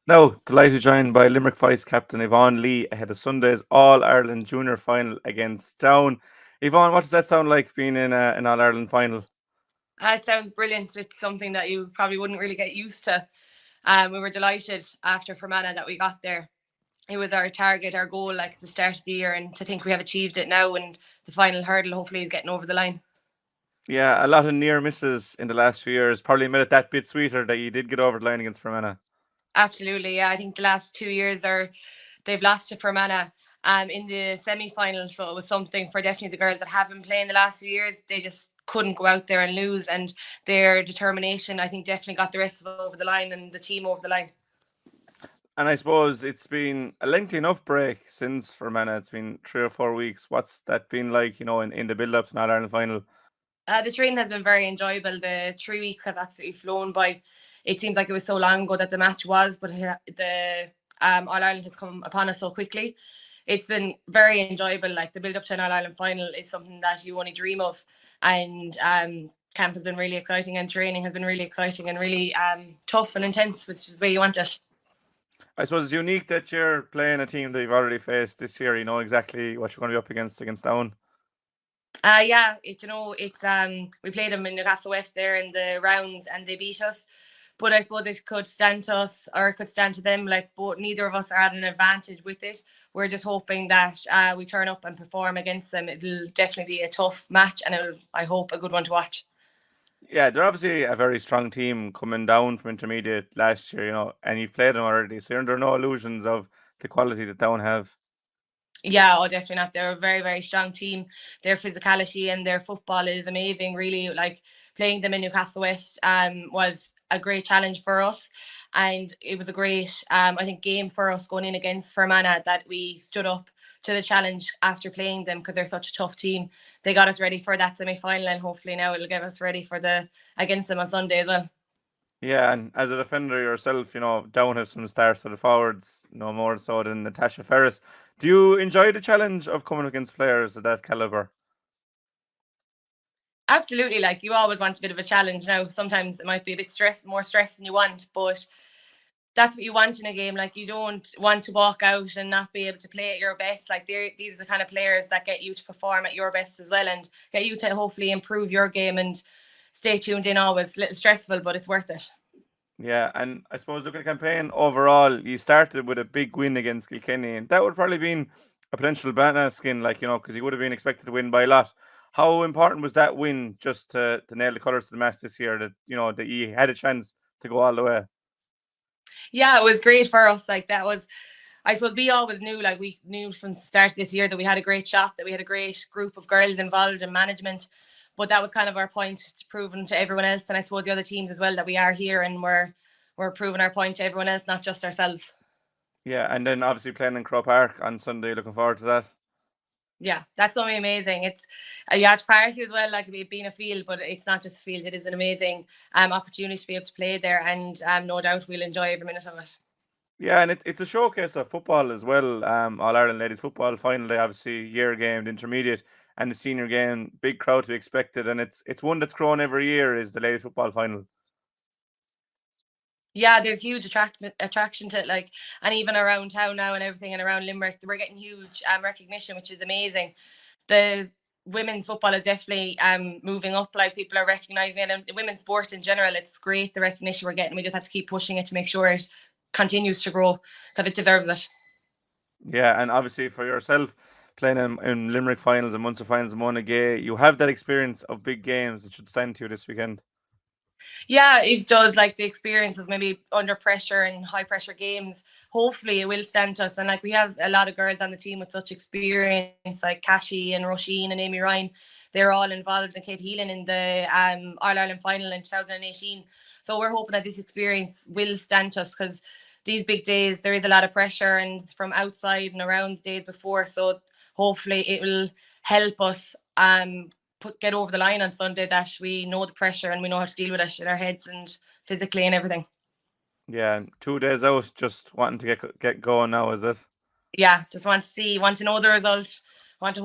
Now, delighted to join by Limerick Vice Captain Yvonne Lee ahead of Sunday's All Ireland Junior Final against Down. Yvonne, what does that sound like being in an All Ireland final? It sounds brilliant. It's something that you probably wouldn't really get used to. We were delighted after Fermanagh that we got there. It was our target, our goal, like at the start of the year, and to think we have achieved it now, and the final hurdle hopefully is getting over the line. Yeah, a lot of near misses in the last few years. Probably made it that bit sweeter that you did get over the line against Fermanagh. Absolutely, yeah. I think the last 2 years are they've lost to Fermanagh in the semi final, so it was something for definitely the girls that have been playing the last few years. They just couldn't go out there and lose, and their determination, I think, definitely got the rest of us over the line and the team over the line. And I suppose it's been a lengthy enough break since Fermanagh. It's been 3 or 4 weeks. What's that been like, in the build up to an All Ireland final? The training has been very enjoyable. The 3 weeks have absolutely flown by. It seems like it was so long ago that the match was, but the All Ireland has come upon us so quickly. It's been very enjoyable. Like the build up to an All Ireland final is something that you only dream of, and camp has been really exciting, and training has been really exciting and really tough and intense, which is the way you want it. I suppose it's unique that you're playing a team that you've already faced this year. You know exactly what you're going to be up against Down. Yeah, it's we played them in Newcastle West there in the rounds and they beat us. But I suppose it could stand to us or it could stand to them. Like both, neither of us are at an advantage with it. We're just hoping that we turn up and perform against them. It'll definitely be a tough match, and I hope, a good one to watch. Yeah, they're obviously a very strong team coming down from intermediate last year, and you've played them already, so you're under no illusions of the quality that Down have. Yeah, oh, definitely not. They're a very, very strong team. Their physicality and their football is amazing. Really, like playing them in Newcastle West was a great challenge for us, and it was a great I think game for us going in against Fermanagh that we stood up to the challenge after playing them because they're such a tough team. They got us ready for that semi final, and hopefully now it'll get us ready for the against them on Sunday as well. Yeah, and as a defender yourself, Down have some stars to the forwards, no more so than Natasha Ferris. Do you enjoy the challenge of coming against players of that caliber? Absolutely, like you always want a bit of a challenge. Now sometimes it might be a bit more stress than you want, but that's what you want in a game. Like you don't want to walk out and not be able to play at your best. Like these are the kind of players that get you to perform at your best as well, and get you to hopefully improve your game and stay tuned in. Always a little stressful, but it's worth it. Yeah, and I suppose look at the campaign overall, you started with a big win against Kilkenny, and that would probably been a potential banana skin, because you would have been expected to win by a lot. How important was that win just to nail the colours to the mast this year that you had a chance to go all the way? Yeah, it was great for us. Like that was, I suppose we always knew, like we knew from the start of this year that we had a great shot, that we had a great group of girls involved in management. But that was kind of our point to proving to everyone else, and I suppose the other teams as well, that we are here and we're proving our point to everyone else, not just ourselves. Yeah, and then obviously playing in Croke Park on Sunday, looking forward to that. Yeah, that's going to be amazing. It's a yacht park as well, like it being a field, but it's not just a field. It is an amazing opportunity to be able to play there, and no doubt we'll enjoy every minute of it. Yeah, and it's a showcase of football as well. All Ireland ladies football final day, obviously year game, the intermediate, and the senior game. Big crowd to be expected, and it's one that's grown every year. Is the ladies football final? Yeah, there's huge attraction to it, like, and even around town now and everything, and around Limerick, we're getting huge recognition, which is amazing. The women's football is definitely moving up. Like people are recognizing it, and women's sport in general, it's great the recognition we're getting. We just have to keep pushing it to make sure it continues to grow because it deserves it. Yeah, and obviously for yourself playing in Limerick finals and Munster finals and 𝘕𝘰𝘦𝘭𝘴 you have that experience of big games that should stand to you this weekend. Yeah, it does. Like the experience of maybe under pressure and high pressure games. Hopefully, it will stand to us. And like we have a lot of girls on the team with such experience, like Cashy and Roisin and Amy Ryan. They're all involved in Kate Healing in the All Ireland final in 2018. So we're hoping that this experience will stand to us because these big days there is a lot of pressure and it's from outside and around the days before. So hopefully it will help us get over the line on Sunday, that we know the pressure and we know how to deal with it in our heads and physically and everything. Yeah, and 2 days out, just wanting to get going now, is it? Yeah, just want to see, want to know the result, want to hold